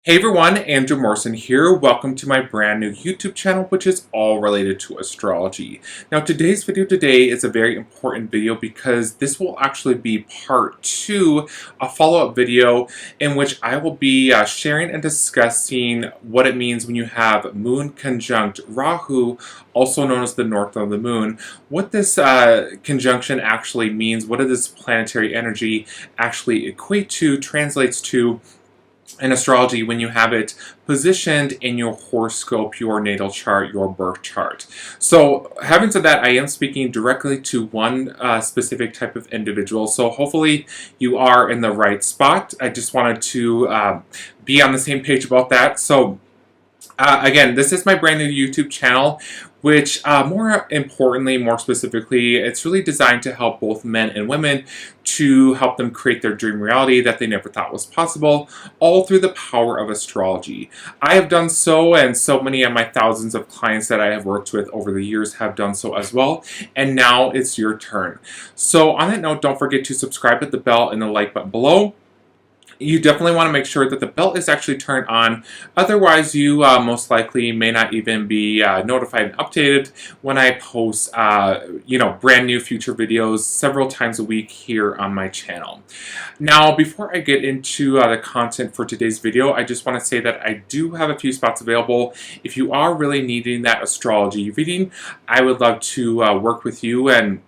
Hey everyone, Andrew Morrison here. Welcome to my brand new YouTube channel, which is all related to astrology. Now today's video is a very important video because this will actually be part 2, a follow-up video in which I will be sharing and discussing what it means when you have Moon conjunct Rahu, also known as the North Node of the Moon, what this conjunction actually means, what does this planetary energy actually equate to, translates to, in astrology when you have it positioned in your horoscope, your natal chart, your birth chart. So having said that, I am speaking directly to one specific type of individual, so hopefully you are in the right spot. I just wanted to be on the same page about that. So again, this is my brand new YouTube channel, which more importantly, more specifically, it's really designed to help both men and women to help them create their dream reality that they never thought was possible, all through the power of astrology. I have done so, and so many of my thousands of clients that I have worked with over the years have done so as well, and now it's your turn. So on that note, don't forget to subscribe, hit the bell, and the like button below. You definitely want to make sure that the bell is actually turned on. Otherwise, you most likely may not even be notified and updated when I post, brand new future videos several times a week here on my channel. Now, before I get into the content for today's video, I just want to say that I do have a few spots available. If you are really needing that astrology reading, I would love to work with you and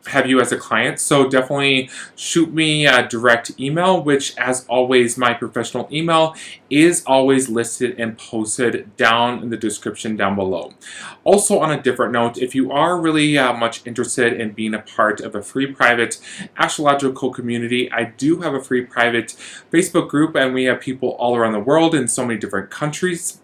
have you as a client, so definitely shoot me a direct email, which as always my professional email is always listed and posted down in the description down below. Also, on a different note, if you are really much interested in being a part of a free private astrological community, I do have a free private Facebook group, and we have people all around the world in so many different countries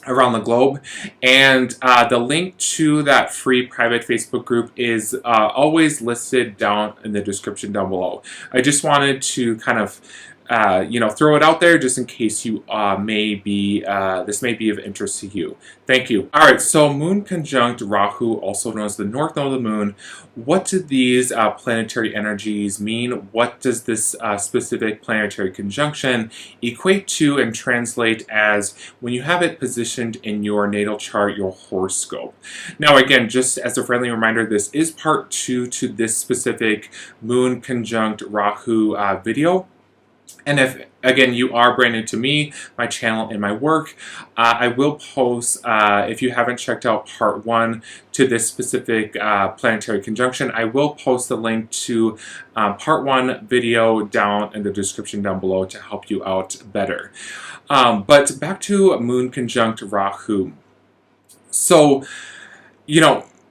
around the globe, and the link to that free private Facebook group is always listed down in the description down below. I just wanted to kind of throw it out there just in case you this may be of interest to you. Thank you. All right, so Moon conjunct Rahu, also known as the North Node of the Moon. What do these planetary energies mean? What does this specific planetary conjunction equate to and translate as when you have it positioned in your natal chart, your horoscope? Now, again, just as a friendly reminder, this is part 2 to this specific Moon conjunct Rahu video. And if, again, you are brand new to me, my channel, and my work, I will post, if you haven't checked out part 1 to this specific planetary conjunction, I will post the link to part 1 video down in the description down below to help you out better. But back to Moon conjunct Rahu. So,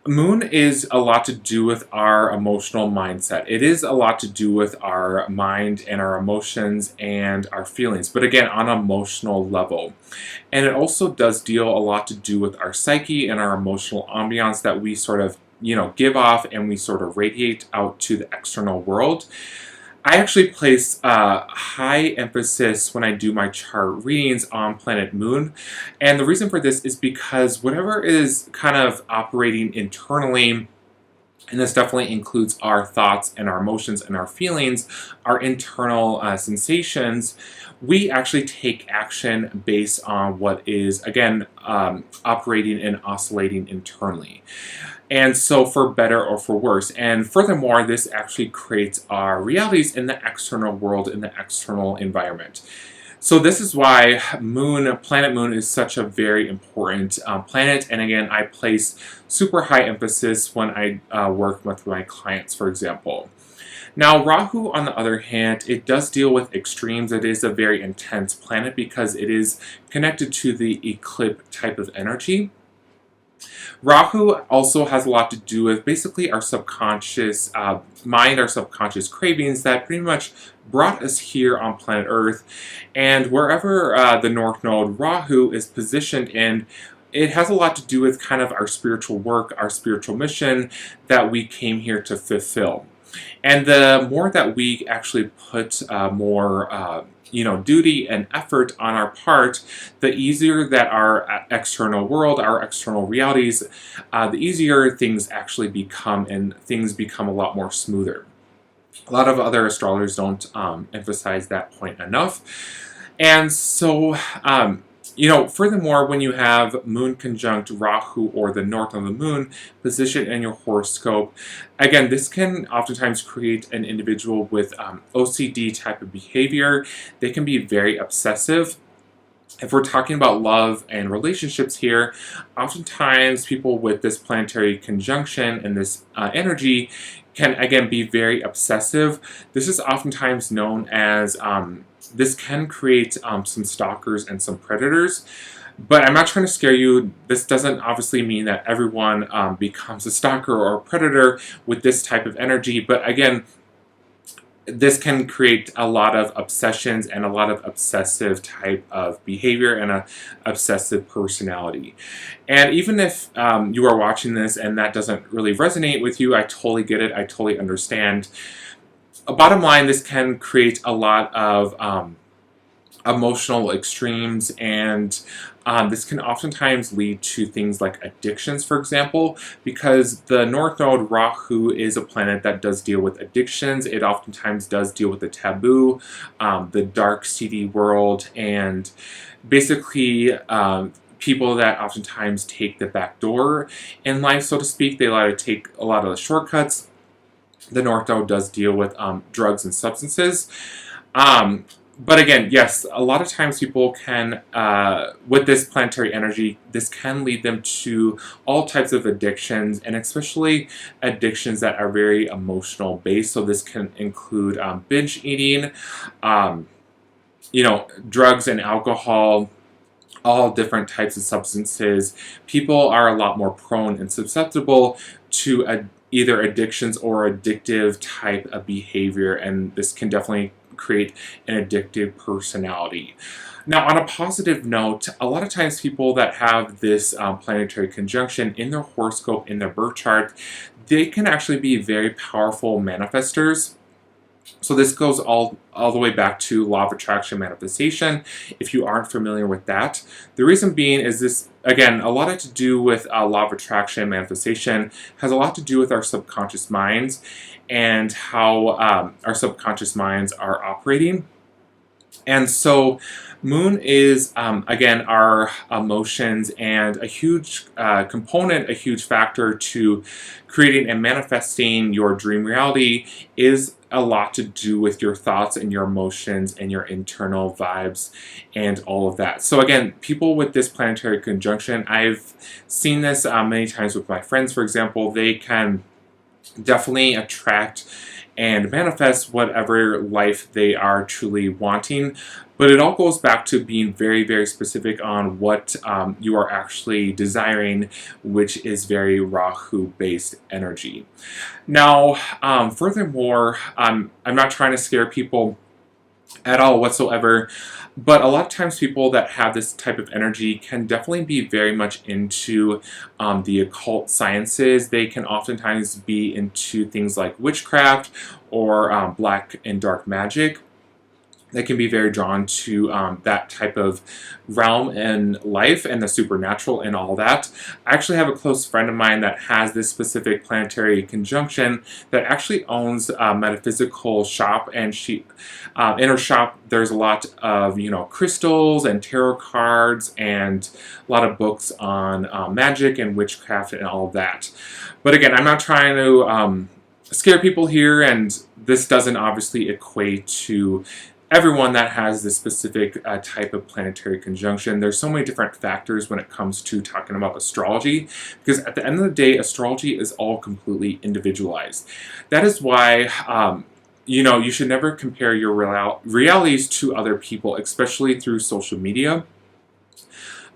Moon is a lot to do with our emotional mindset. It is a lot to do with our mind and our emotions and our feelings, but again, on an emotional level. And it also does deal a lot to do with our psyche and our emotional ambiance that we sort of, give off and we sort of radiate out to the external world. I actually place high emphasis when I do my chart readings on planet Moon, and the reason for this is because whatever is kind of operating internally, and this definitely includes our thoughts and our emotions and our feelings, our internal sensations, we actually take action based on what is, again, operating and oscillating internally. And so for better or for worse. And furthermore, this actually creates our realities in the external world, in the external environment. So this is why planet Moon is such a very important planet. And again, I place super high emphasis when I work with my clients, for example. Now, Rahu, on the other hand, it does deal with extremes. It is a very intense planet because it is connected to the eclipse type of energy. Rahu also has a lot to do with basically our subconscious mind, our subconscious cravings that pretty much brought us here on planet Earth. And wherever the North Node Rahu is positioned in, it has a lot to do with kind of our spiritual work, our spiritual mission that we came here to fulfill. And the more that we actually put more duty and effort on our part, the easier that our external world, our external realities, the easier things actually become, and things become a lot more smoother. A lot of other astrologers don't emphasize that point enough. And so, furthermore, when you have Moon conjunct Rahu or the north of the moon position in your horoscope, again, this can oftentimes create an individual with OCD type of behavior. They can be very obsessive. If we're talking about love and relationships here, oftentimes people with this planetary conjunction and this energy can, again, be very obsessive. This is oftentimes known as, this can create some stalkers and some predators. But I'm not trying to scare you. This doesn't obviously mean that everyone becomes a stalker or a predator with this type of energy. But again, this can create a lot of obsessions and a lot of obsessive type of behavior and a obsessive personality. And even if you are watching this and that doesn't really resonate with you, I totally get it. I totally understand. Bottom line, this can create a lot of emotional extremes, and this can oftentimes lead to things like addictions, for example, because the North Node Rahu is a planet that does deal with addictions. It oftentimes does deal with the taboo, the dark, seedy world, and basically people that oftentimes take the back door in life, so to speak. They like to take a lot of the shortcuts. The North Node does deal with drugs and substances. But again, yes, a lot of times people can, with this planetary energy, this can lead them to all types of addictions, and especially addictions that are very emotional based. So this can include binge eating, drugs and alcohol, all different types of substances. People are a lot more prone and susceptible to either addictions or addictive type of behavior, and this can definitely create an addictive personality. Now, on a positive note, a lot of times people that have this planetary conjunction in their horoscope, in their birth chart, they can actually be very powerful manifestors. So this goes all the way back to law of attraction manifestation, if you aren't familiar with that. The reason being is this, again, a lot to do with law of attraction manifestation has a lot to do with our subconscious minds and how our subconscious minds are operating. And so Moon is, again, our emotions, and a huge component, a huge factor to creating and manifesting your dream reality is a lot to do with your thoughts and your emotions and your internal vibes and all of that. So again, people with this planetary conjunction, I've seen this many times with my friends, for example. They can definitely attract and manifest whatever life they are truly wanting. But it all goes back to being very, very specific on what you are actually desiring, which is very Rahu-based energy. Now, furthermore, I'm not trying to scare people at all whatsoever, but a lot of times people that have this type of energy can definitely be very much into the occult sciences. They can oftentimes be into things like witchcraft or black and dark magic. They can be very drawn to that type of realm in life and the supernatural and all that. I actually have a close friend of mine that has this specific planetary conjunction that actually owns a metaphysical shop, and she, in her shop, there's a lot of crystals and tarot cards and a lot of books on magic and witchcraft and all that. But again, I'm not trying to scare people here, and this doesn't obviously equate to everyone that has this specific type of planetary conjunction. There's so many different factors when it comes to talking about astrology, because at the end of the day, astrology is all completely individualized. That is why you should never compare your realities to other people, especially through social media.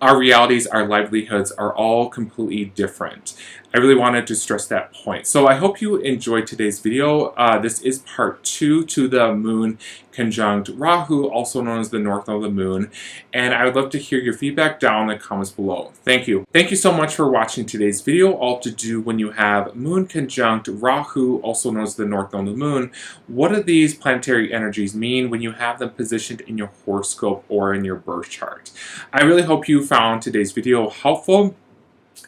Our realities, our livelihoods are all completely different. I really wanted to stress that point. So I hope you enjoyed today's video. This is part 2 to the Moon conjunct Rahu, also known as the North Node of the Moon. And I would love to hear your feedback down in the comments below. Thank you. Thank you so much for watching today's video. All to do when you have Moon conjunct Rahu, also known as the North Node of the Moon. What do these planetary energies mean when you have them positioned in your horoscope or in your birth chart? I really hope you found today's video helpful.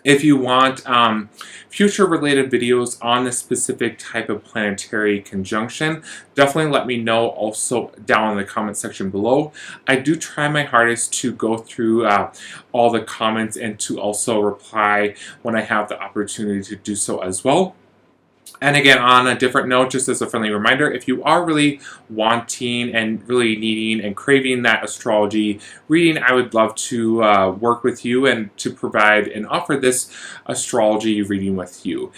If you want future related videos on this specific type of planetary conjunction, definitely let me know also down in the comment section below. I do try my hardest to go through all the comments and to also reply when I have the opportunity to do so as well. And again, on a different note, just as a friendly reminder, if you are really wanting and really needing and craving that astrology reading, I would love to work with you and to provide and offer this astrology reading with you.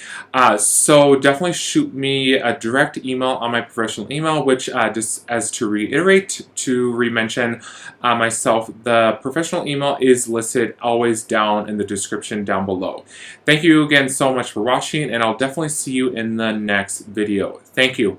So definitely shoot me a direct email on my professional email, which just as to reiterate, to re-mention myself, the professional email is listed always down in the description down below. Thank you again so much for watching, and I'll definitely see you in the next video. Thank you.